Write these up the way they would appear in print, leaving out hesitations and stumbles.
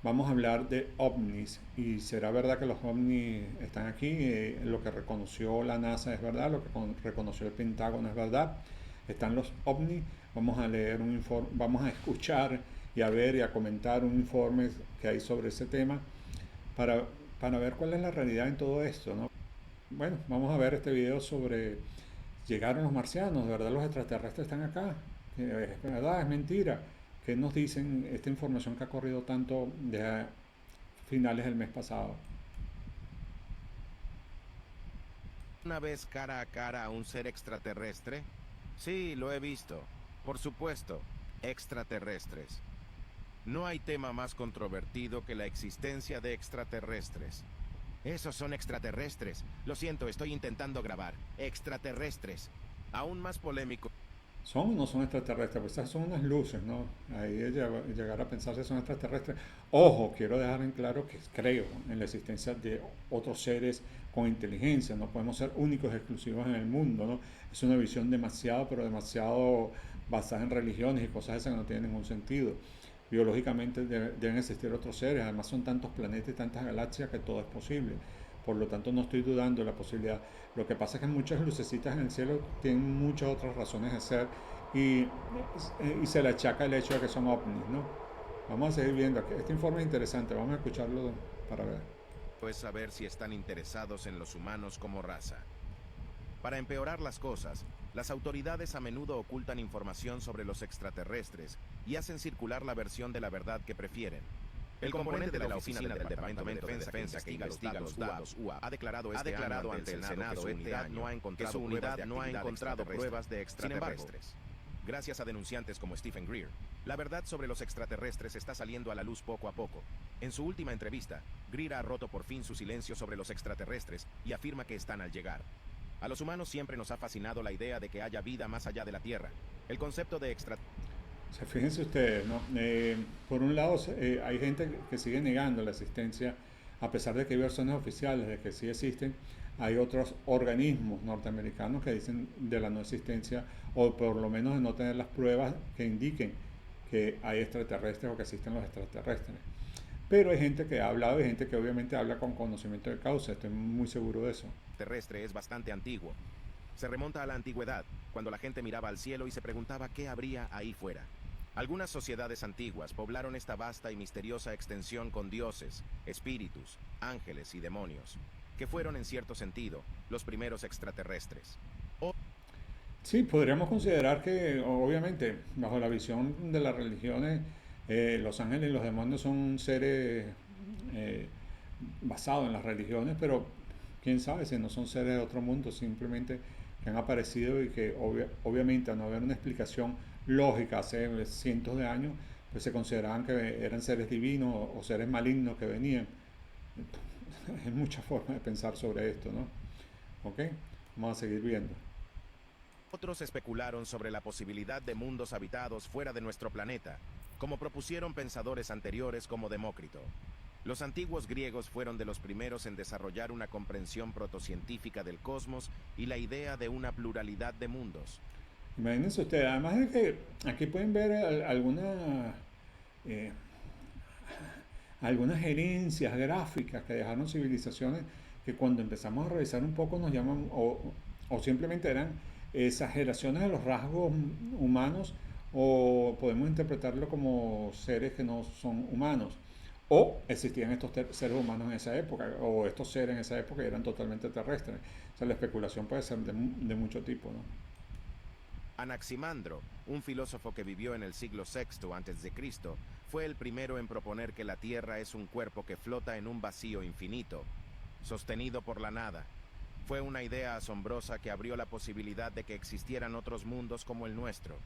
Vamos a hablar de ovnis. ¿Y será verdad que los ovnis están aquí? Lo que reconoció la NASA es verdad, lo que reconoció el Pentágono es verdad. Están los ovnis. Vamos a leer un informe, vamos a escuchar y a ver y a comentar un informe que hay sobre ese tema para, para ver cuál es la realidad en todo esto, ¿no? Bueno, vamos a ver este video sobre llegaron los marcianos, de verdad los extraterrestres están acá, es verdad, es mentira. ¿Qué nos dicen esta información que ha corrido tanto de finales del mes pasado? ¿Una vez cara a cara a un ser extraterrestre? Sí, lo he visto. Por supuesto, extraterrestres. No hay tema más controvertido que la existencia de extraterrestres. Esos son extraterrestres. Lo siento, estoy intentando grabar. Extraterrestres. Aún más polémico. ¿Son o no son extraterrestres? Pues esas son unas luces, ¿no? Ahí llegar a pensar si son extraterrestres. Ojo, quiero dejar en claro que creo en la existencia de otros seres con inteligencia. No podemos ser únicos y exclusivos en el mundo, ¿no? Es una visión demasiado, pero demasiado basada en religiones y cosas esas que no tienen ningún sentido. Biológicamente deben existir otros seres. Además son tantos planetas y tantas galaxias que todo es posible. Por lo tanto, no estoy dudando de la posibilidad. Lo que pasa es que muchas lucecitas en el cielo tienen muchas otras razones de ser y, y se le achaca el hecho de que son ovnis, ¿no? Vamos a seguir viendo. Este informe es interesante, vamos a escucharlo para ver. Es saber si están interesados en los humanos como raza. Para empeorar las cosas, las autoridades a menudo ocultan información sobre los extraterrestres y hacen circular la versión de la verdad que prefieren. El componente de la oficina del Departamento de Defensa que investiga los datos UA ha declarado ante el Senado este año que su unidad no ha encontrado pruebas de extraterrestres. Gracias a denunciantes como Stephen Greer, la verdad sobre los extraterrestres está saliendo a la luz poco a poco. En su última entrevista, Greer ha roto por fin su silencio sobre los extraterrestres y afirma que están al llegar. A los humanos siempre nos ha fascinado la idea de que haya vida más allá de la Tierra. El concepto de O sea, fíjense ustedes, ¿no? Por un lado, hay gente que sigue negando la existencia, a pesar de que hay versiones oficiales de que sí existen. Hay otros organismos norteamericanos que dicen de la no existencia, o por lo menos de no tener las pruebas que indiquen que hay extraterrestres o que existen los extraterrestres. Pero hay gente que ha hablado y gente que obviamente habla con conocimiento de causa, estoy muy seguro de eso. extraterrestre es bastante antiguo. Se remonta a la antigüedad, cuando la gente miraba al cielo y se preguntaba qué habría ahí fuera. Algunas sociedades antiguas poblaron esta vasta y misteriosa extensión con dioses, espíritus, ángeles y demonios, que fueron en cierto sentido los primeros extraterrestres. Sí, podríamos considerar que, obviamente, bajo la visión de las religiones, los ángeles y los demonios son seres eh, basados en las religiones, pero quién sabe si no son seres de otro mundo, simplemente que han aparecido y que obviamente al no haber una explicación lógica hace cientos de años, pues se consideraban que eran seres divinos o seres malignos que venían. Hay muchas formas de pensar sobre esto, ¿no? ¿Ok? Vamos a seguir viendo. Otros especularon sobre la posibilidad de mundos habitados fuera de nuestro planeta, como propusieron pensadores anteriores como Demócrito. Los antiguos griegos fueron de los primeros en desarrollar una comprensión protocientífica del cosmos y la idea de una pluralidad de mundos. Imagínense ustedes, además de que aquí pueden ver eh, algunas herencias gráficas que dejaron civilizaciones que cuando empezamos a revisar un poco nos llaman, o simplemente eran exageraciones de los rasgos humanos, o podemos interpretarlo como seres que no son humanos. O existían estos seres humanos en esa época, o estos seres en esa época eran totalmente terrestres. O sea, la especulación puede ser de mucho tipo, ¿no? Anaximandro, un filósofo que vivió en el siglo VI a.C., fue el primero en proponer que la Tierra es un cuerpo que flota en un vacío infinito, sostenido por la nada. Fue una idea asombrosa que abrió la posibilidad de que existieran otros mundos como el nuestro.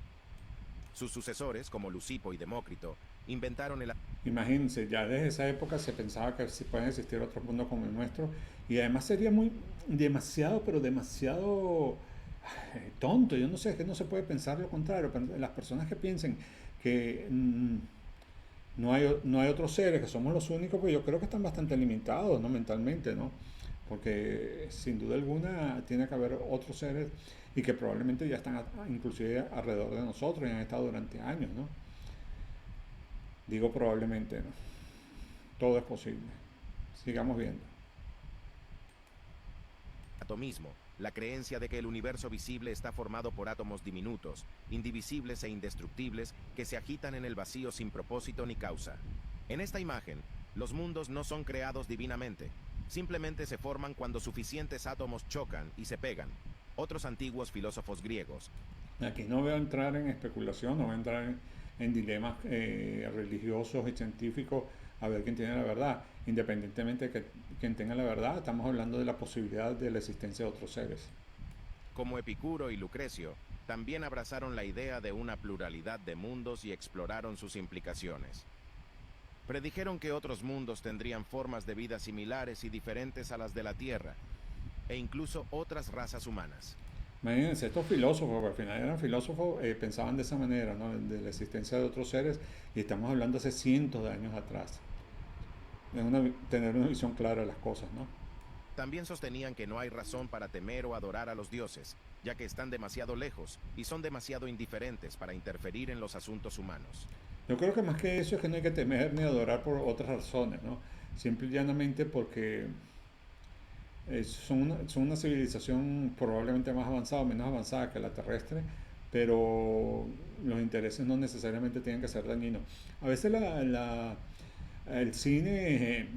Sus sucesores, como Lucipo y Demócrito, inventaron el... Imagínense, ya desde esa época se pensaba que sí pueden existir otros mundos como el nuestro y además sería muy demasiado, pero demasiado tonto. Yo no sé, es que no se puede pensar lo contrario. Las personas que piensen que no hay otros seres, que somos los únicos, pues yo creo que están bastante limitados, ¿no? Mentalmente, ¿no? Porque sin duda alguna tiene que haber otros seres y que probablemente ya están inclusive alrededor de nosotros y han estado durante años, ¿no? Digo probablemente, ¿no? Todo es posible. Sigamos viendo. Atomismo, la creencia de que el universo visible está formado por átomos diminutos, indivisibles e indestructibles que se agitan en el vacío sin propósito ni causa. En esta imagen, los mundos no son creados divinamente, simplemente se forman cuando suficientes átomos chocan y se pegan. Otros antiguos filósofos griegos. Aquí no voy a entrar en especulación, no voy a entrar en dilemas religiosos y científicos a ver quién tiene la verdad. Independientemente de que quien tenga la verdad, estamos hablando de la posibilidad de la existencia de otros seres. Como Epicuro y Lucrecio, también abrazaron la idea de una pluralidad de mundos y exploraron sus implicaciones. Predijeron que otros mundos tendrían formas de vida similares y diferentes a las de la Tierra, e incluso otras razas humanas. Imagínense, estos filósofos, al final eran filósofos, pensaban de esa manera, ¿no? De la existencia de otros seres, y estamos hablando hace cientos de años atrás. Tener una visión clara de las cosas, ¿no? También sostenían que no hay razón para temer o adorar a los dioses, ya que están demasiado lejos y son demasiado indiferentes para interferir en los asuntos humanos. Yo creo que más que eso es que no hay que temer ni adorar por otras razones, ¿no? Simple y llanamente porque son una civilización probablemente más avanzada o menos avanzada que la terrestre, pero los intereses no necesariamente tienen que ser dañinos. A veces el cine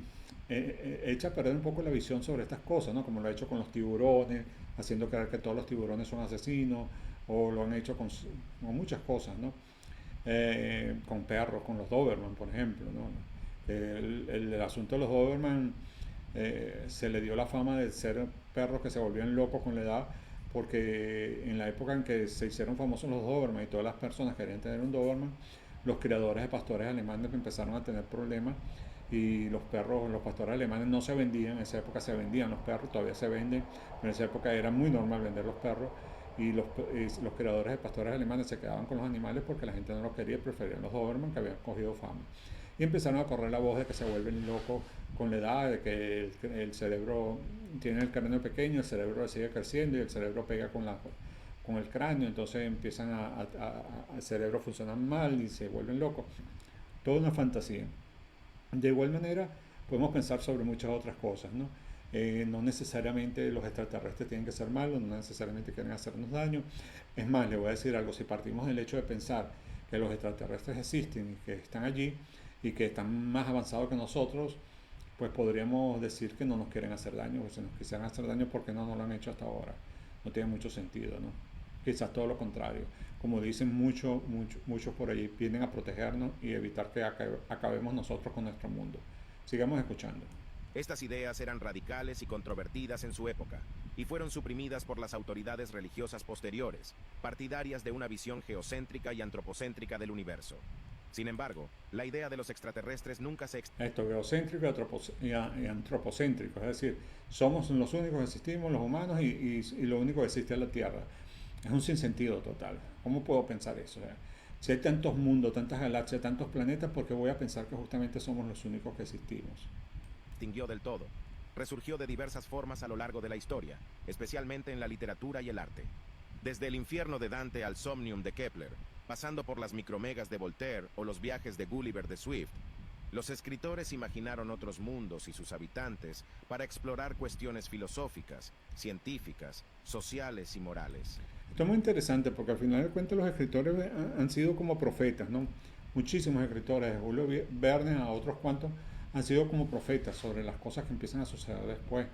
echa a perder un poco la visión sobre estas cosas, ¿no? Como lo ha hecho con los tiburones, haciendo creer que todos los tiburones son asesinos, o lo han hecho con muchas cosas, ¿no? Con perros, con los Doberman, por ejemplo, ¿no? El asunto de los Doberman se le dio la fama de ser perros que se volvían locos con la edad, porque en la época en que se hicieron famosos los Doberman y todas las personas querían tener un Doberman, los criadores de pastores alemanes empezaron a tener problemas y los pastores alemanes no se vendían. En esa época se vendían los perros, todavía se venden, pero en esa época era muy normal vender los perros, y los criadores de pastores alemanes se quedaban con los animales porque la gente no los quería, preferían los Doberman, que habían cogido fama. Y empezaron a correr la voz de que se vuelven locos con la edad, de que el cerebro tiene el cráneo pequeño, el cerebro sigue creciendo y el cerebro pega con el cráneo, entonces empiezan el cerebro funciona mal y se vuelven locos. Toda una fantasía. De igual manera, podemos pensar sobre muchas otras cosas, ¿no? No necesariamente los extraterrestres tienen que ser malos, no necesariamente quieren hacernos daño. Es más, le voy a decir algo, si partimos del hecho de pensar que los extraterrestres existen y que están allí y que están más avanzados que nosotros, pues podríamos decir que no nos quieren hacer daño, o si nos quisieran hacer daño, ¿por qué no nos lo han hecho hasta ahora? No tiene mucho sentido, ¿no? Quizás todo lo contrario. Como dicen muchos por allí, vienen a protegernos y evitar que acabemos nosotros con nuestro mundo. Sigamos escuchando. Estas ideas eran radicales y controvertidas en su época, y fueron suprimidas por las autoridades religiosas posteriores, partidarias de una visión geocéntrica y antropocéntrica del universo. Sin embargo, la idea de los extraterrestres nunca se... Esto, geocéntrico y antropocéntrico, es decir, somos los únicos que existimos, los humanos, y lo único que existe es la Tierra. Es un sinsentido total. ¿Cómo puedo pensar eso? O sea, si hay tantos mundos, tantas galaxias, tantos planetas, ¿por qué voy a pensar que justamente somos los únicos que existimos? Extinguió del todo. Resurgió de diversas formas a lo largo de la historia, especialmente en la literatura y el arte. Desde el infierno de Dante al Somnium de Kepler, pasando por las micromegas de Voltaire o los viajes de Gulliver de Swift, los escritores imaginaron otros mundos y sus habitantes para explorar cuestiones filosóficas, científicas, sociales y morales. Esto es muy interesante porque al final de cuentas los escritores han sido como profetas, ¿no? Muchísimos escritores, de Julio Verne a otros cuantos, han sido como profetas sobre las cosas que empiezan a suceder después.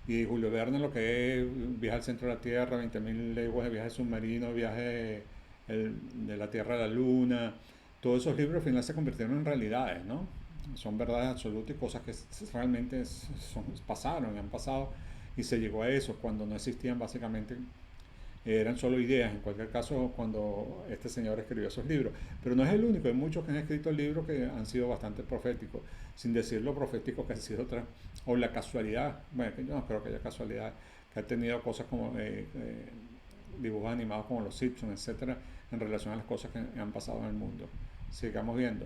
Y Julio Verne, lo que es Viaje al centro de la Tierra, 20.000 leguas de viaje submarino, viaje de la Tierra a la Luna, todos esos libros al final se convirtieron en realidades, ¿no? Son verdades absolutas y cosas que realmente pasaron y han pasado, y se llegó a eso cuando no existían básicamente. Eran solo ideas, en cualquier caso, cuando este señor escribió esos libros. Pero no es el único, hay muchos que han escrito libros que han sido bastante proféticos, sin decir lo profético que han sido otras, o la casualidad, bueno, yo no creo que haya casualidad, que ha tenido cosas como dibujos animados como los Simpsons, etcétera, en relación a las cosas que han pasado en el mundo. Sigamos viendo.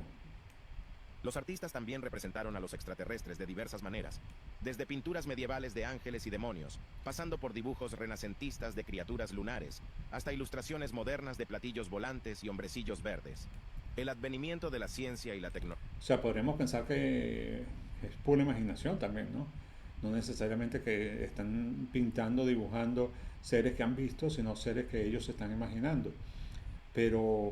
Los artistas también representaron a los extraterrestres de diversas maneras, desde pinturas medievales de ángeles y demonios, pasando por dibujos renacentistas de criaturas lunares, hasta ilustraciones modernas de platillos volantes y hombrecillos verdes. El advenimiento de la ciencia y la tecnología. O sea, podríamos pensar que es pura imaginación también, ¿no? No necesariamente que están pintando, dibujando seres que han visto, sino seres que ellos se están imaginando. Pero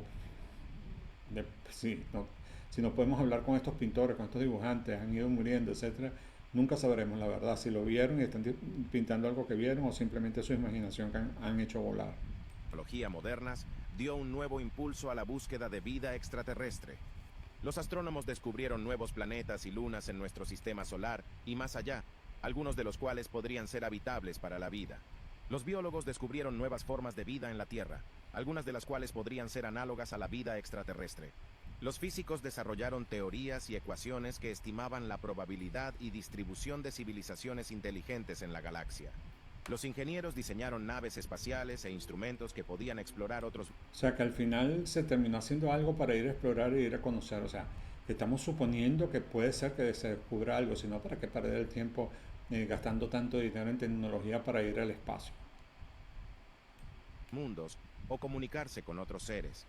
sí, no, si no podemos hablar con estos pintores, con estos dibujantes, han ido muriendo, etcétera, nunca sabremos la verdad si lo vieron y están pintando algo que vieron o simplemente su imaginación que han hecho volar. Tecnología modernas dio un nuevo impulso a la búsqueda de vida extraterrestre. Los astrónomos descubrieron nuevos planetas y lunas en nuestro sistema solar y más allá, algunos de los cuales podrían ser habitables para la vida. Los biólogos descubrieron nuevas formas de vida en la Tierra, algunas de las cuales podrían ser análogas a la vida extraterrestre. Los físicos desarrollaron teorías y ecuaciones que estimaban la probabilidad y distribución de civilizaciones inteligentes en la galaxia. Los ingenieros diseñaron naves espaciales e instrumentos que podían explorar otros. O sea, que al final se terminó haciendo algo para ir a explorar e ir a conocer. O sea, que estamos suponiendo que puede ser que se descubra algo, sino para qué perder el tiempo gastando tanto dinero en tecnología para ir al espacio. Mundos o comunicarse con otros seres.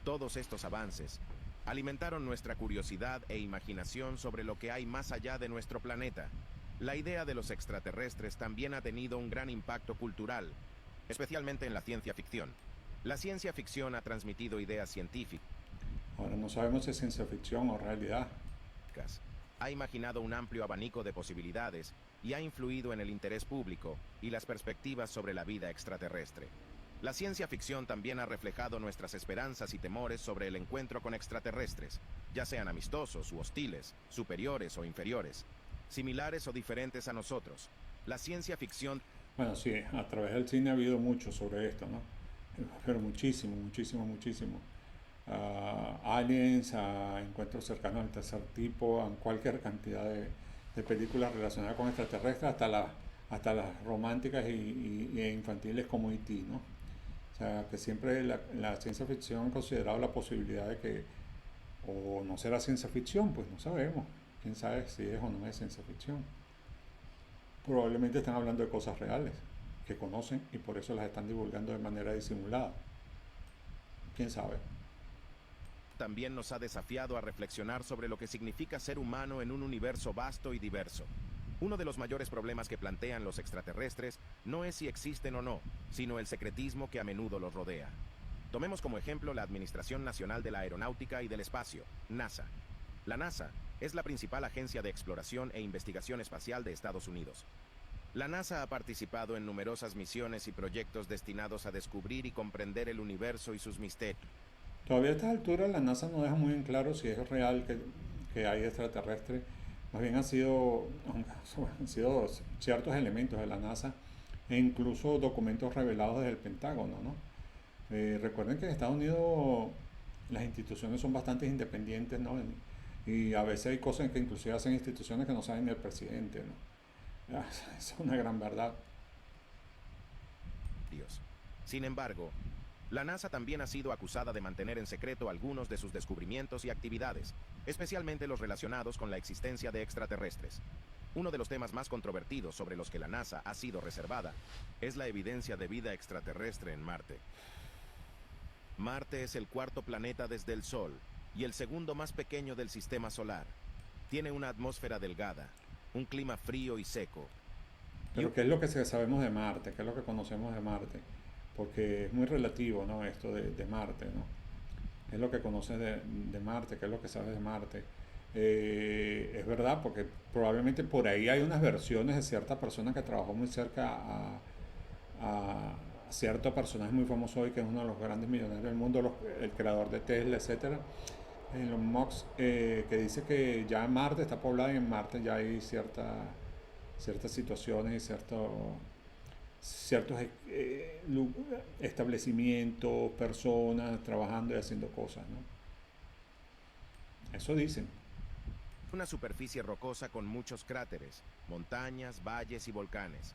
Todos estos avances alimentaron nuestra curiosidad e imaginación sobre lo que hay más allá de nuestro planeta. La idea de los extraterrestres también ha tenido un gran impacto cultural, especialmente en la ciencia ficción. La ciencia ficción ha transmitido ideas científicas. Ahora no sabemos si es ciencia ficción o realidad. Ha imaginado un amplio abanico de posibilidades y ha influido en el interés público y las perspectivas sobre la vida extraterrestre. La ciencia ficción también ha reflejado nuestras esperanzas y temores sobre el encuentro con extraterrestres, ya sean amistosos u hostiles, superiores o inferiores, similares o diferentes a nosotros. La ciencia ficción. Bueno, sí, a través del cine ha habido mucho sobre esto, ¿no? Pero muchísimo, muchísimo, muchísimo. Aliens, a encuentros cercanos al tercer tipo, a cualquier cantidad de películas relacionadas con extraterrestres, hasta las románticas e infantiles como E.T., ¿no? O sea, que siempre la ciencia ficción ha considerado la posibilidad de que, o no será ciencia ficción, pues no sabemos. Quién sabe si es o no es ciencia ficción. Probablemente están hablando de cosas reales que conocen y por eso las están divulgando de manera disimulada. Quién sabe. También nos ha desafiado a reflexionar sobre lo que significa ser humano en un universo vasto y diverso. Uno de los mayores problemas que plantean los extraterrestres no es si existen o no, sino el secretismo que a menudo los rodea. Tomemos como ejemplo la Administración Nacional de la Aeronáutica y del Espacio, NASA. La NASA es la principal agencia de exploración e investigación espacial de Estados Unidos. La NASA ha participado en numerosas misiones y proyectos destinados a descubrir y comprender el universo y sus misterios. Todavía a estas alturas la NASA no deja muy en claro si es real que hay extraterrestres. Más bien han sido ciertos elementos de la NASA e incluso documentos revelados desde el Pentágono, ¿no? Recuerden que en Estados Unidos las instituciones son bastante independientes, ¿no? Y a veces hay cosas que inclusive hacen instituciones que no saben ni el presidente, ¿no? Es una gran verdad. Sin embargo, la NASA también ha sido acusada de mantener en secreto algunos de sus descubrimientos y actividades, especialmente los relacionados con la existencia de extraterrestres. Uno de los temas más controvertidos sobre los que la NASA ha sido reservada es la evidencia de vida extraterrestre en Marte. Marte es el cuarto planeta desde el Sol y el segundo más pequeño del sistema solar. Tiene una atmósfera delgada, un clima frío y seco. Pero ¿qué es lo que sabemos de Marte? ¿Qué es lo que conocemos de Marte? Porque es muy relativo, ¿no? Esto de Marte, ¿no? ¿Qué es lo que conoces de Marte? ¿Qué es lo que sabes de Marte? Es verdad, porque probablemente por ahí hay unas versiones de cierta persona que trabajó muy cerca a cierto personaje muy famoso hoy, que es uno de los grandes millonarios del mundo, el creador de Tesla, etcétera, Elon Musk, que dice que ya Marte está poblado y en Marte ya hay ciertas situaciones y ciertos establecimientos, personas trabajando y haciendo cosas, ¿no? Eso dicen. Una superficie rocosa con muchos cráteres, montañas, valles y volcanes.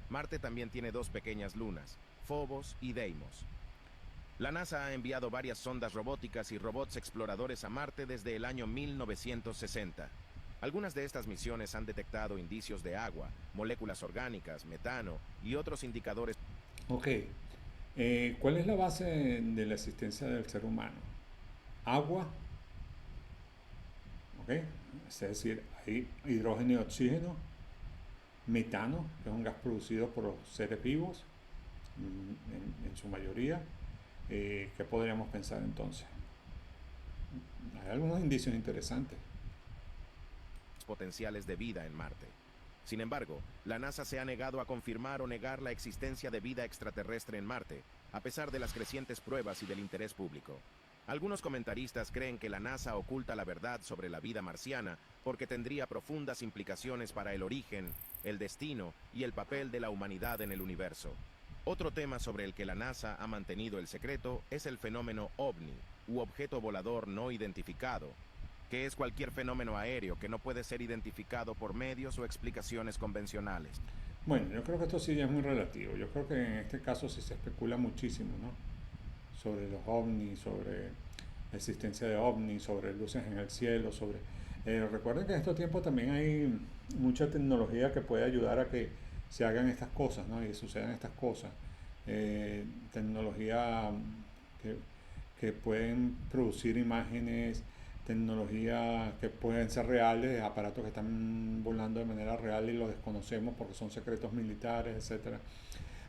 Marte también tiene dos pequeñas lunas, Phobos y Deimos. La NASA ha enviado varias sondas robóticas y robots exploradores a Marte desde el año 1960. Algunas de estas misiones han detectado indicios de agua, moléculas orgánicas, metano y otros indicadores. Ok. ¿Cuál es la base de la existencia del ser humano? agua, ¿ok? Es decir, hay hidrógeno y oxígeno, metano, que es un gas producido por los seres vivos, en su mayoría. ¿Qué podríamos pensar entonces? Hay algunos indicios interesantes. Potenciales de vida en Marte. Sin embargo, la NASA se ha negado a confirmar o negar la existencia de vida extraterrestre en Marte, a pesar de las crecientes pruebas y del interés público. Algunos comentaristas creen que la NASA oculta la verdad sobre la vida marciana porque tendría profundas implicaciones para el origen, el destino y el papel de la humanidad en el universo. Otro tema sobre el que la NASA ha mantenido el secreto es el fenómeno OVNI, u objeto volador no identificado, que es cualquier fenómeno aéreo que no puede ser identificado por medios o explicaciones convencionales. Bueno, yo creo que esto sí ya es muy relativo. Yo creo que en este caso sí se especula muchísimo, ¿no? Sobre los ovnis, sobre la existencia de ovnis, sobre luces en el cielo, sobre... recuerden que en estos tiempos también hay mucha tecnología que puede ayudar a que se hagan estas cosas, ¿no? Y sucedan estas cosas. Tecnología que, que pueden producir imágenes, tecnología que pueden ser reales, aparatos que están volando de manera real y los desconocemos porque son secretos militares, etcétera.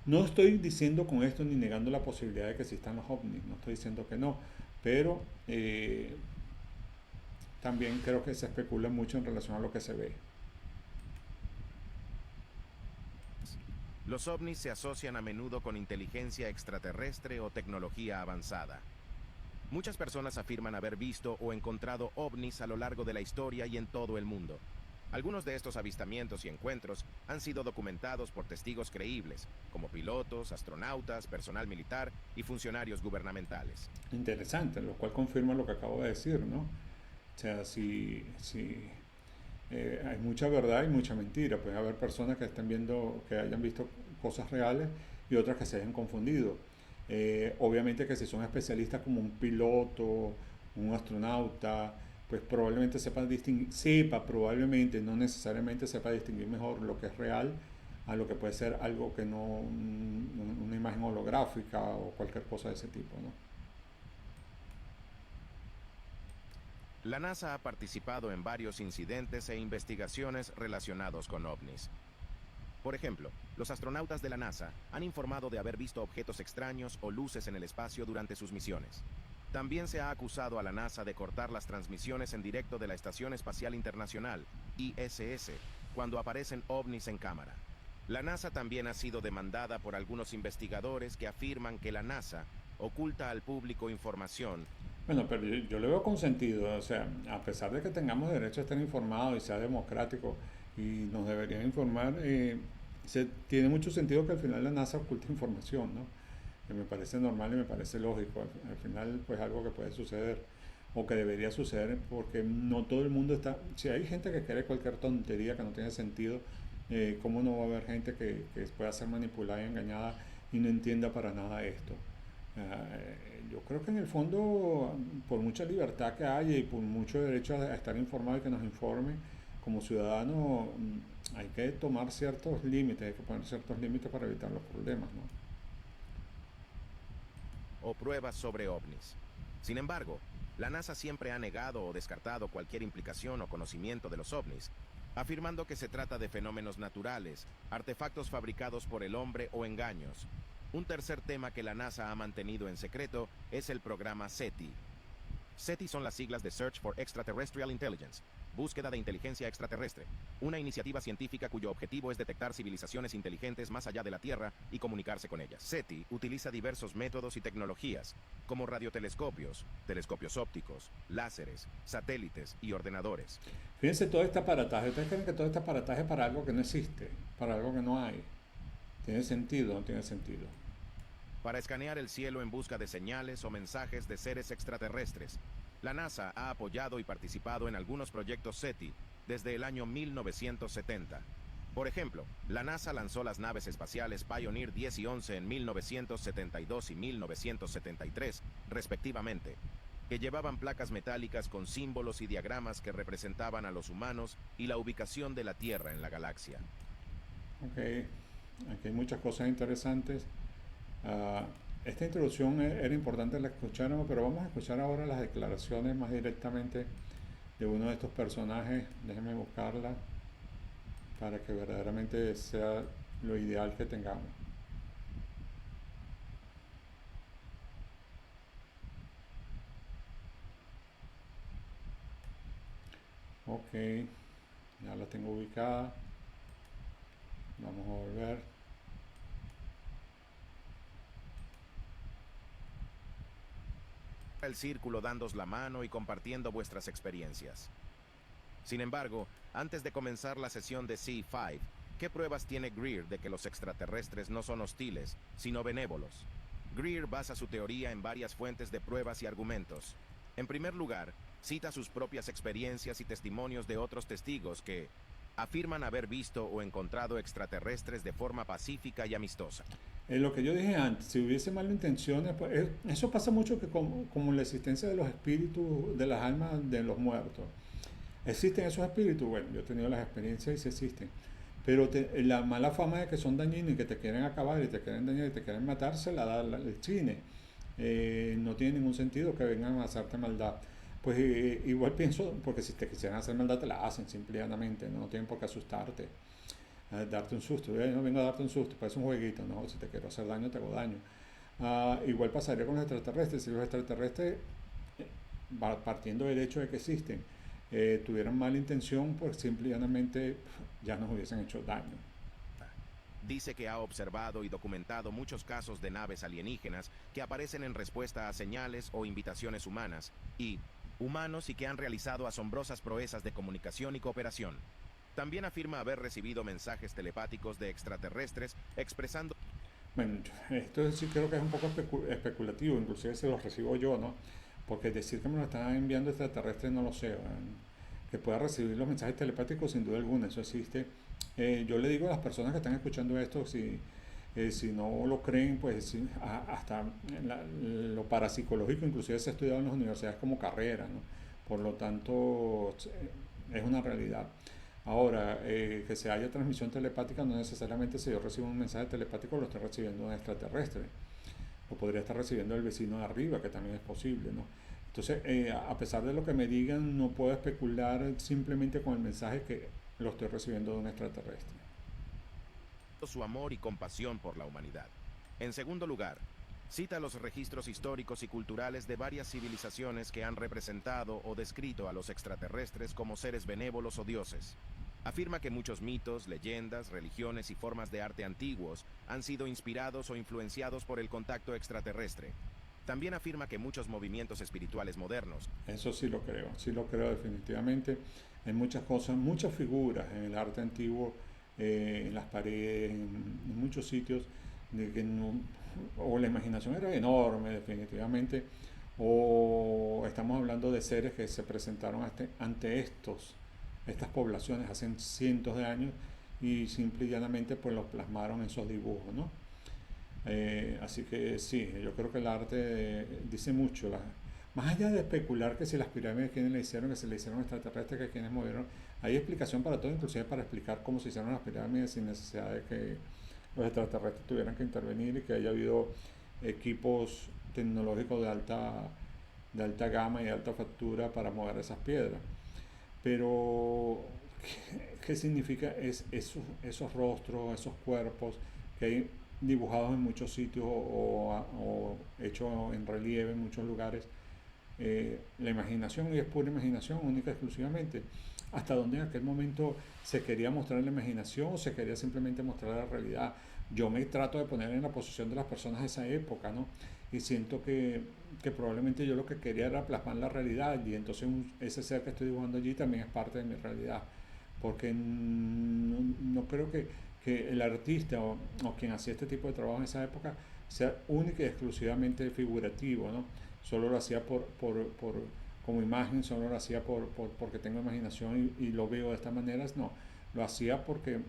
No estoy diciendo con esto ni negando la posibilidad de que existan los ovnis, no estoy diciendo que no, pero también creo que se especula mucho en relación a lo que se ve. Los ovnis se asocian a menudo con inteligencia extraterrestre o tecnología avanzada. Muchas personas afirman haber visto o encontrado ovnis a lo largo de la historia y en todo el mundo. Algunos de estos avistamientos y encuentros han sido documentados por testigos creíbles, como pilotos, astronautas, personal militar y funcionarios gubernamentales. Interesante, lo cual confirma lo que acabo de decir, ¿no? O sea, si hay mucha verdad y mucha mentira. Puede haber personas que estén viendo, que hayan visto cosas reales y otras que se hayan confundido. Obviamente que si son especialistas como un piloto, un astronauta, pues probablemente probablemente, no necesariamente sepa distinguir mejor lo que es real a lo que puede ser algo que no, una imagen holográfica o cualquier cosa de ese tipo, ¿no? La NASA ha participado en varios incidentes e investigaciones relacionados con ovnis. Por ejemplo, los astronautas de la NASA han informado de haber visto objetos extraños o luces en el espacio durante sus misiones. También se ha acusado a la NASA de cortar las transmisiones en directo de la Estación Espacial Internacional, ISS, cuando aparecen ovnis en cámara. La NASA también ha sido demandada por algunos investigadores que afirman que la NASA oculta al público información. Bueno, pero yo le veo con sentido, o sea, a pesar de que tengamos derecho a estar informados y sea democrático y nos deberían informar, tiene mucho sentido que al final la NASA oculte información, ¿no? Que me parece normal y me parece lógico. Al final, pues algo que puede suceder o que debería suceder, porque no todo el mundo está... Si hay gente que quiere cualquier tontería que no tiene sentido, ¿cómo no va a haber gente que pueda ser manipulada y engañada y no entienda para nada esto? Yo creo que en el fondo, por mucha libertad que haya y por mucho derecho a estar informado y que nos informe, como ciudadano hay que tomar ciertos límites, hay que poner ciertos límites para evitar los problemas, ¿no? O pruebas sobre ovnis. Sin embargo, la NASA siempre ha negado o descartado cualquier implicación o conocimiento de los ovnis, afirmando que se trata de fenómenos naturales, artefactos fabricados por el hombre o engaños. Un tercer tema que la NASA ha mantenido en secreto es el programa SETI. SETI son las siglas de Search for Extraterrestrial Intelligence, búsqueda de inteligencia extraterrestre, una iniciativa científica cuyo objetivo es detectar civilizaciones inteligentes más allá de la Tierra y comunicarse con ellas. SETI utiliza diversos métodos y tecnologías, como radiotelescopios, telescopios ópticos, láseres, satélites y ordenadores. Fíjense todo este aparataje. ¿Ustedes creen que todo este aparataje es para algo que no existe? Para algo que no hay. ¿Tiene sentido o no tiene sentido? Para escanear el cielo en busca de señales o mensajes de seres extraterrestres, la NASA ha apoyado y participado en algunos proyectos SETI desde el año 1970. Por ejemplo, la NASA lanzó las naves espaciales Pioneer 10 y 11 en 1972 y 1973, respectivamente, que llevaban placas metálicas con símbolos y diagramas que representaban a los humanos y la ubicación de la Tierra en la galaxia. Ok, aquí hay muchas cosas interesantes. esta introducción era importante la escucháramos, pero vamos a escuchar ahora las declaraciones más directamente de uno de estos personajes. Déjenme buscarla para que verdaderamente sea lo ideal que tengamos. Ok, ya la tengo ubicada. Vamos a volver. El círculo dándos la mano y compartiendo vuestras experiencias. Sin embargo, antes de comenzar la sesión de C5, ¿qué pruebas tiene Greer de que los extraterrestres no son hostiles, sino benévolos? Greer basa su teoría en varias fuentes de pruebas y argumentos. En primer lugar, cita sus propias experiencias y testimonios de otros testigos que afirman haber visto o encontrado extraterrestres de forma pacífica y amistosa. Lo que yo dije antes, si hubiese malas intenciones, pues eso pasa mucho que como la existencia de los espíritus, de las almas de los muertos. ¿Existen esos espíritus? Bueno, yo he tenido las experiencias y sí existen. Pero la mala fama de que son dañinos y que te quieren acabar y te quieren dañar y te quieren matar, se la da el cine. No tiene ningún sentido que vengan a hacerte maldad. Pues igual pienso, porque si te quisieran hacer maldad te la hacen simplemente, no tienen por qué asustarte, darte un susto. No vengo a darte un susto, parece un jueguito, no, si te quiero hacer daño te hago daño. Igual pasaría con los extraterrestres, si los extraterrestres, partiendo del hecho de que existen, tuvieran mala intención, pues simplemente ya nos hubiesen hecho daño. Dice que ha observado y documentado muchos casos de naves alienígenas que aparecen en respuesta a señales o invitaciones humanas, y humanos y que han realizado asombrosas proezas de comunicación y cooperación. También afirma haber recibido mensajes telepáticos de extraterrestres expresando... Bueno, esto sí creo que es un poco especulativo, inclusive se los recibo yo, ¿no? Porque decir que me lo están enviando extraterrestres no lo sé. Que pueda recibir los mensajes telepáticos sin duda alguna, eso existe. Yo le digo a las personas que están escuchando esto, si no lo creen, pues hasta lo parapsicológico inclusive se ha estudiado en las universidades como carrera, ¿no? Por lo tanto, es una realidad. Ahora, que se haya transmisión telepática no necesariamente si yo recibo un mensaje telepático lo estoy recibiendo un extraterrestre. Lo podría estar recibiendo el vecino de arriba, que también es posible, ¿no? Entonces, a pesar de lo que me digan, no puedo especular simplemente con el mensaje que lo estoy recibiendo de un extraterrestre. su amor y compasión por la humanidad. En segundo lugar, cita los registros históricos y culturales de varias civilizaciones que han representado o descrito a los extraterrestres como seres benévolos o dioses. Afirma que muchos mitos, leyendas, religiones y formas de arte antiguos han sido inspirados o influenciados por el contacto extraterrestre. También afirma que muchos movimientos espirituales modernos... Eso sí lo creo definitivamente. Hay muchas cosas, muchas figuras en el arte antiguo, en las paredes, en muchos sitios, de que no, o la imaginación era enorme definitivamente, o estamos hablando de seres que se presentaron ante estas poblaciones hace cientos de años y simple y llanamente pues los plasmaron en esos dibujos, ¿no? Así que sí, yo creo que el arte dice mucho. Más allá de especular que si las pirámides quienes le hicieron, que se le hicieron extraterrestres, que quienes movieron, hay explicación para todo, inclusive para explicar cómo se hicieron las pirámides sin necesidad de que los extraterrestres tuvieran que intervenir y que haya habido equipos tecnológicos de alta gama y de alta factura para mover esas piedras. Pero, ¿qué significa esos rostros, esos cuerpos que hay dibujados en muchos sitios o hechos en relieve en muchos lugares? La imaginación, y es pura imaginación, única y exclusivamente. Hasta donde en aquel momento se quería mostrar la imaginación o se quería simplemente mostrar la realidad. Yo me trato de poner en la posición de las personas de esa época, ¿no? Y siento que probablemente yo lo que quería era plasmar la realidad y entonces ese ser que estoy dibujando allí también es parte de mi realidad. Porque no creo que el artista o quien hacía este tipo de trabajo en esa época sea única y exclusivamente figurativo, ¿no? Solo lo hacía como imagen, solo lo hacía porque tengo imaginación y lo veo de esta manera, no, lo hacía porque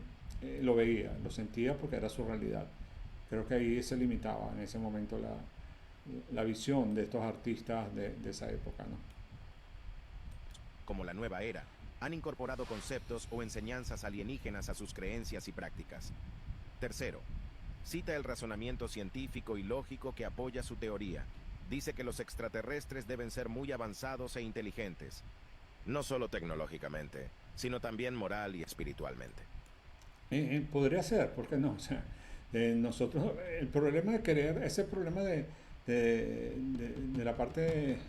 lo veía, lo sentía porque era su realidad. Creo que ahí se limitaba en ese momento la visión de estos artistas de esa época, ¿no? Como la nueva era, han incorporado conceptos o enseñanzas alienígenas a sus creencias y prácticas. Tercero, Cita el razonamiento científico y lógico que apoya su teoría. Dice que los extraterrestres deben ser muy avanzados e inteligentes, no solo tecnológicamente, sino también moral y espiritualmente. Podría ser, ¿por qué no? O sea, nosotros, el problema de creer, ese problema de la parte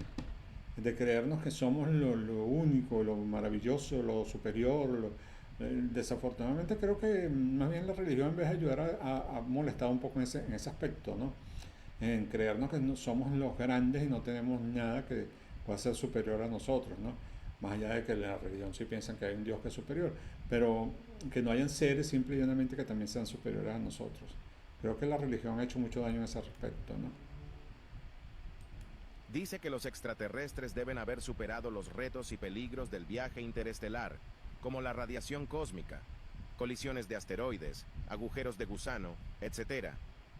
de creernos que somos lo único, lo maravilloso, lo superior, desafortunadamente creo que más bien la religión en vez de ayudar ha molestado un poco en ese aspecto, ¿no? En creernos que no somos los grandes y no tenemos nada que pueda ser superior a nosotros, ¿no? Más allá de que en la religión sí piensan que hay un Dios que es superior, pero que no hayan seres simple y llanamente que también sean superiores a nosotros. Creo que la religión ha hecho mucho daño en ese respecto, ¿no? Dice que los extraterrestres deben haber superado los retos y peligros del viaje interestelar, como la radiación cósmica, colisiones de asteroides, agujeros de gusano, etc.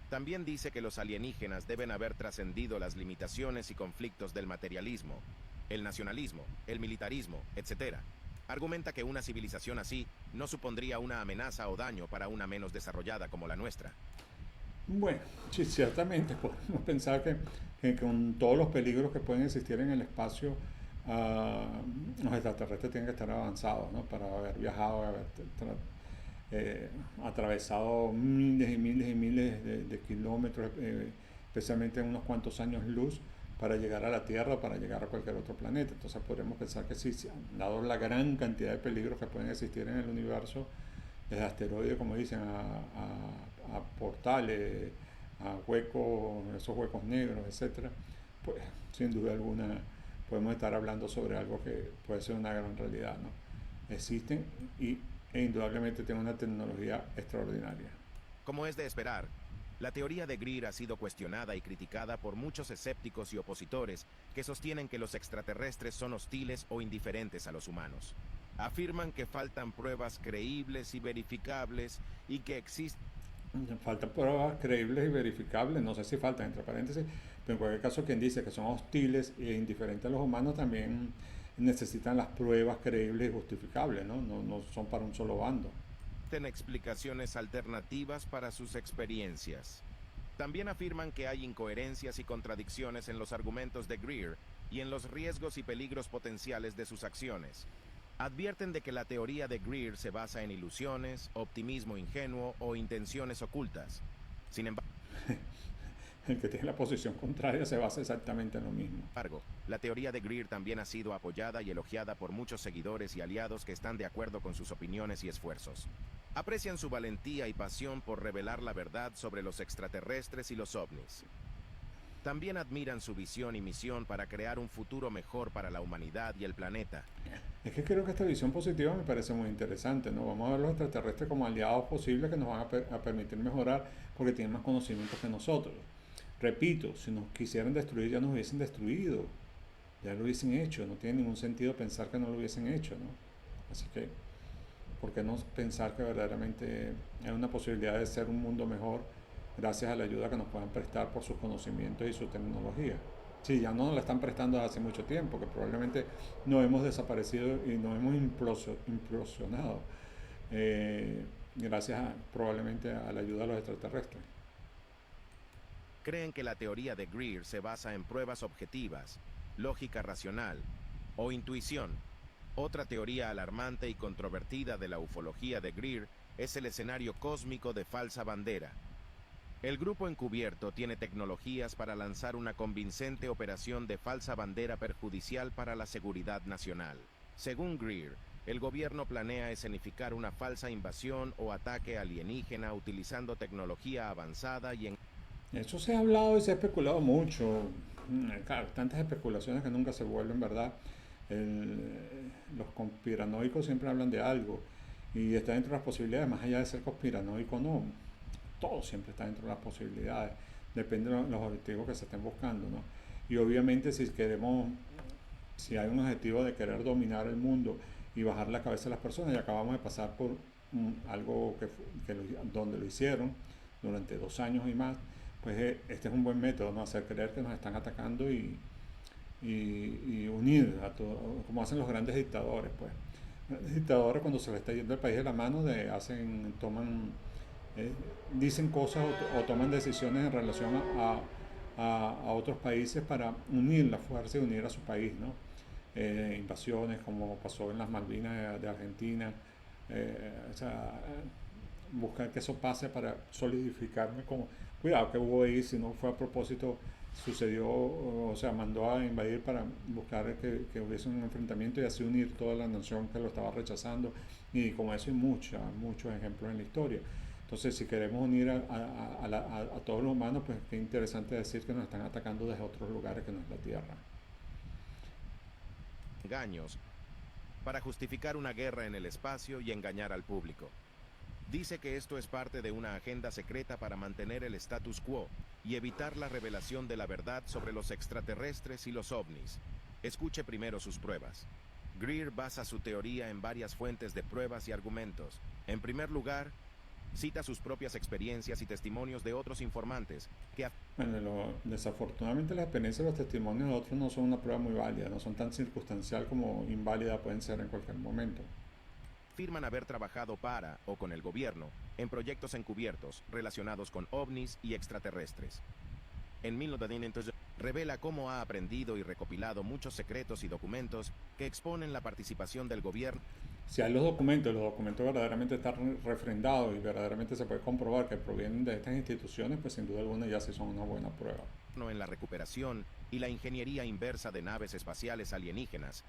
También dice que los alienígenas deben haber trascendido las limitaciones y conflictos del materialismo, el nacionalismo, el militarismo, etc. Argumenta que una civilización así no supondría una amenaza o daño para una menos desarrollada como la nuestra. Bueno, sí, ciertamente podemos pensar que con todos los peligros que pueden existir en el espacio, los extraterrestres tienen que estar avanzados, ¿no? Para haber viajado, atravesado miles y miles y miles de kilómetros, especialmente en unos cuantos años luz, para llegar a la Tierra, para llegar a cualquier otro planeta. Entonces podríamos pensar que sí, dado la gran cantidad de peligros que pueden existir en el universo, desde asteroides, como dicen, a portales, a huecos, esos huecos negros, etcétera, pues sin duda alguna podemos estar hablando sobre algo que puede ser una gran realidad, ¿no? Existen e indudablemente tienen una tecnología extraordinaria. Como es de esperar, la teoría de Greer ha sido cuestionada y criticada por muchos escépticos y opositores que sostienen que los extraterrestres son hostiles o indiferentes a los humanos. Afirman que faltan pruebas creíbles y verificables y que existen... Faltan pruebas creíbles y verificables, no sé si faltan entre paréntesis, pero en cualquier caso quien dice que son hostiles e indiferentes a los humanos también necesitan las pruebas creíbles y justificables, ¿no? No son para un solo bando. explicaciones alternativas para sus experiencias. También afirman que hay incoherencias y contradicciones en los argumentos de Greer y en los riesgos y peligros potenciales de sus acciones. Advierten de que la teoría de Greer se basa en ilusiones, optimismo ingenuo o intenciones ocultas. Sin El que tiene la posición contraria se basa exactamente en lo mismo. embargo, la teoría de Greer también ha sido apoyada y elogiada por muchos seguidores y aliados que están de acuerdo con sus opiniones y esfuerzos. Aprecian su valentía y pasión por revelar la verdad sobre los extraterrestres y los ovnis. También admiran su visión y misión para crear un futuro mejor para la humanidad y el planeta. Es que creo que esta visión positiva me parece muy interesante, ¿no? Vamos a ver los extraterrestres como aliados posibles que nos van a permitir mejorar porque tienen más conocimientos que nosotros. Repito, si nos quisieran destruir ya nos hubiesen destruido, ya lo hubiesen hecho, no tiene ningún sentido pensar que no lo hubiesen hecho, ¿no? Así que, ¿por qué no pensar que verdaderamente hay una posibilidad de ser un mundo mejor gracias a la ayuda que nos puedan prestar por sus conocimientos y su tecnología? Sí, ya no nos la están prestando desde hace mucho tiempo, que probablemente no hemos desaparecido y no hemos implosionado gracias probablemente a la ayuda de los extraterrestres. Creen que la teoría de Greer se basa en pruebas objetivas, lógica racional o intuición. Otra teoría alarmante y controvertida de la ufología de Greer es el escenario cósmico de falsa bandera. El grupo encubierto tiene tecnologías para lanzar una convincente operación de falsa bandera perjudicial para la seguridad nacional. Según Greer, el gobierno planea escenificar una falsa invasión o ataque alienígena utilizando tecnología avanzada y en... Eso se ha hablado y se ha especulado mucho. Claro, tantas especulaciones que nunca se vuelven verdad. Los conspiranoicos siempre hablan de algo y está dentro de las posibilidades, más allá de ser conspiranoico no. Todo siempre está dentro de las posibilidades, depende de los objetivos que se estén buscando, ¿no? Y obviamente si hay un objetivo de querer dominar el mundo y bajar la cabeza de las personas, y acabamos de pasar por algo donde lo hicieron durante 2 años y más, pues este es un buen método, ¿no? Hacer creer que nos están atacando y unir a todo, como hacen los grandes dictadores, pues. Los dictadores cuando se les está yendo el país de la mano toman eh, dicen cosas o toman decisiones en relación a otros países para unir la fuerza y unir a su país, ¿no? Invasiones como pasó en las Malvinas de Argentina, o sea, buscar que eso pase para solidificarme como, cuidado que hubo ahí, si no fue a propósito, sucedió, o sea, mandó a invadir para buscar que hubiese un enfrentamiento y así unir toda la nación que lo estaba rechazando, y como eso hay muchos ejemplos en la historia. Entonces, si queremos unir a todos los humanos, pues qué interesante decir que nos están atacando desde otros lugares que no es la Tierra. Engaños para justificar una guerra en el espacio y engañar al público. Dice que esto es parte de una agenda secreta para mantener el status quo y evitar la revelación de la verdad sobre los extraterrestres y los ovnis. Escuche primero sus pruebas. Greer basa su teoría en varias fuentes de pruebas y argumentos. En primer lugar, cita sus propias experiencias y testimonios de otros informantes que Bueno, desafortunadamente las experiencias y los testimonios de otros no son una prueba muy válida, no son tan circunstancial como inválida pueden ser en cualquier momento. afirman haber trabajado para o con el gobierno en proyectos encubiertos relacionados con ovnis y extraterrestres. En 1900 revela cómo ha aprendido y recopilado muchos secretos y documentos que exponen la participación del gobierno Si hay los documentos verdaderamente están refrendados y verdaderamente se puede comprobar que provienen de estas instituciones, pues sin duda alguna ya sí son una buena prueba. en la recuperación y la ingeniería inversa de naves espaciales alienígenas,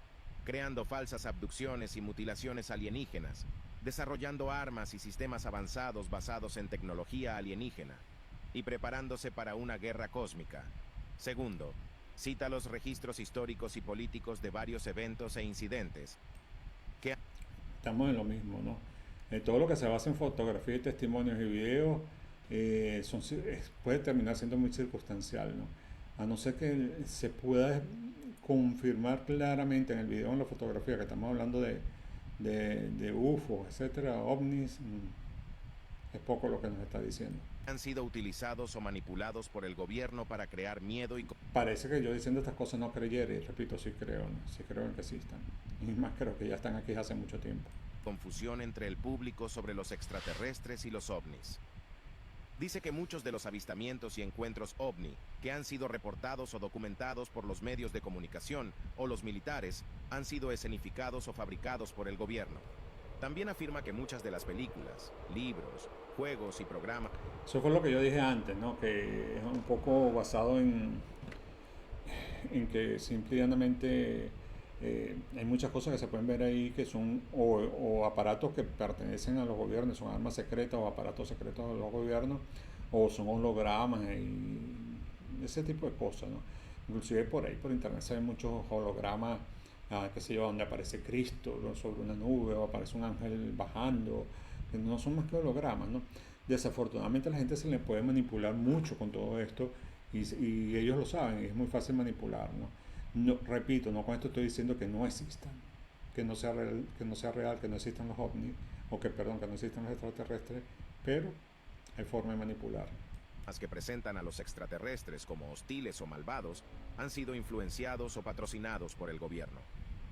creando falsas abducciones y mutilaciones alienígenas, desarrollando armas y sistemas avanzados basados en tecnología alienígena, y preparándose para una guerra cósmica. Segundo, cita los registros históricos y políticos de varios eventos e incidentes que Estamos en lo mismo, ¿no? Todo lo que se basa en fotografías, testimonios y videos puede terminar siendo muy circunstancial, ¿no? A no ser que se pueda confirmar claramente en el video, en la fotografía, que estamos hablando de UFO, etcétera, ovnis, es poco lo que nos está diciendo. han sido utilizados o manipulados por el gobierno para crear miedo y Parece que yo diciendo estas cosas no creyera, y repito, sí creo, ¿no? Sí creo en que existan. Y más creo que ya están aquí hace mucho tiempo. confusión entre el público sobre los extraterrestres y los ovnis. Dice que muchos de los avistamientos y encuentros ovni que han sido reportados o documentados por los medios de comunicación o los militares han sido escenificados o fabricados por el gobierno. También afirma que muchas de las películas, libros, juegos y programas Eso fue lo que yo dije antes, ¿no? Que es un poco basado en que simplemente hay muchas cosas que se pueden ver ahí que son o aparatos que pertenecen a los gobiernos, son armas secretas o aparatos secretos de los gobiernos, o son hologramas y ese tipo de cosas, ¿no? Inclusive por ahí, por internet, se ven muchos hologramas, qué sé yo, donde aparece Cristo, ¿no?, sobre una nube, o aparece un ángel bajando, que no son más que hologramas, ¿no? Desafortunadamente a la gente se le puede manipular mucho con todo esto y ellos lo saben, y es muy fácil manipular, ¿no? No, repito, no con esto estoy diciendo que no existan, que no existan los ovnis, o que, perdón, que no existan los extraterrestres, pero hay forma de manipular. que presentan a los extraterrestres como hostiles o malvados han sido influenciados o patrocinados por el gobierno.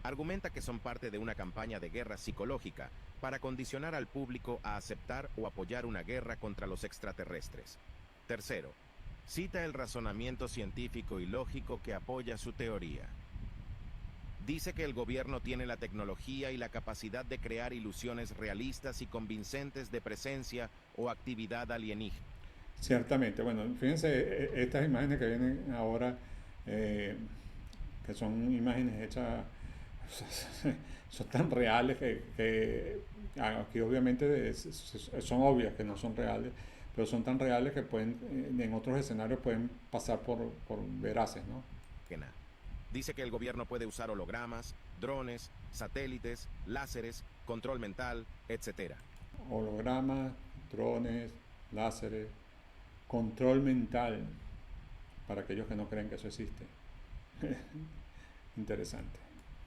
Argumenta que son parte de una campaña de guerra psicológica para condicionar al público a aceptar o apoyar una guerra contra los extraterrestres. Tercero, cita el razonamiento científico y lógico que apoya su teoría. Dice que el gobierno tiene la tecnología y la capacidad de crear ilusiones realistas y convincentes de presencia o actividad alienígena. Ciertamente, bueno, fíjense estas imágenes que vienen ahora, que son imágenes hechas, son tan reales que aquí obviamente son obvias que no son reales, pero son tan reales que pueden, en otros escenarios pueden pasar por veraces, ¿no? Dice que el gobierno puede usar hologramas, drones, satélites, láseres, control mental, etc. Hologramas, drones, láseres, control mental, para aquellos que no creen que eso existe. Interesante.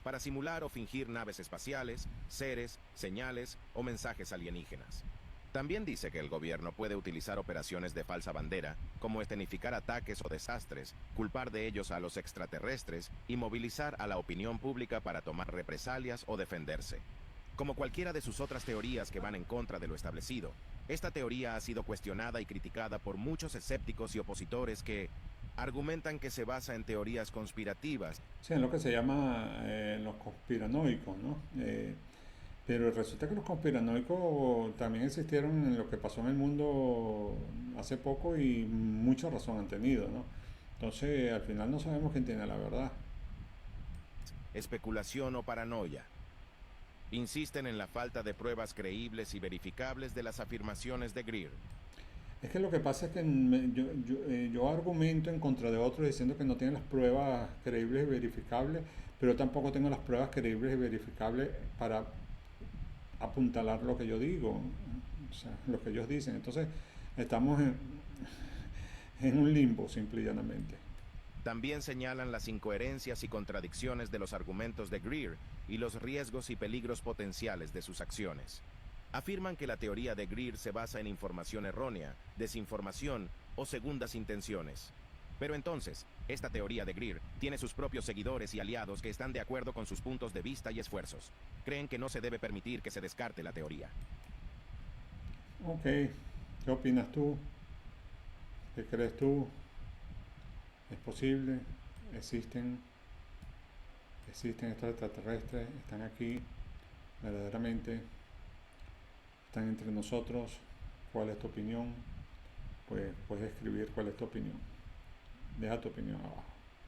Para simular o fingir naves espaciales, seres, señales o mensajes alienígenas. También dice que el gobierno puede utilizar operaciones de falsa bandera, como escenificar ataques o desastres, culpar de ellos a los extraterrestres y movilizar a la opinión pública para tomar represalias o defenderse. Como cualquiera de sus otras teorías que van en contra de lo establecido, Esta teoría ha sido cuestionada y criticada por muchos escépticos y opositores que argumentan que se basa en teorías conspirativas. Sí, en lo que se llama los conspiranoicos, ¿no? Pero resulta que los conspiranoicos también existieron en lo que pasó en el mundo hace poco y mucha razón han tenido, ¿no? Entonces, al final no sabemos quién tiene la verdad. Especulación o paranoia. Insisten en la falta de pruebas creíbles y verificables de las afirmaciones de Greer. Es que lo que pasa es que yo argumento en contra de otros diciendo que no tienen las pruebas creíbles y verificables, pero tampoco tengo las pruebas creíbles y verificables para apuntalar lo que yo digo, o sea, lo que ellos dicen. Entonces, estamos en un limbo, simple y llanamente. También señalan las incoherencias y contradicciones de los argumentos de Greer y los riesgos y peligros potenciales de sus acciones. Afirman que la teoría de Greer se basa en información errónea, desinformación o segundas intenciones. Pero entonces, esta teoría de Greer tiene sus propios seguidores y aliados que están de acuerdo con sus puntos de vista y esfuerzos. Creen que no se debe permitir que se descarte la teoría. Ok, ¿qué opinas tú? ¿Qué crees tú? ¿Es posible? ¿Existen? ¿Existen estos extraterrestres? ¿Están aquí verdaderamente? ¿Están entre nosotros? ¿Cuál es tu opinión? Pues puedes escribir cuál es tu opinión. Deja tu opinión abajo.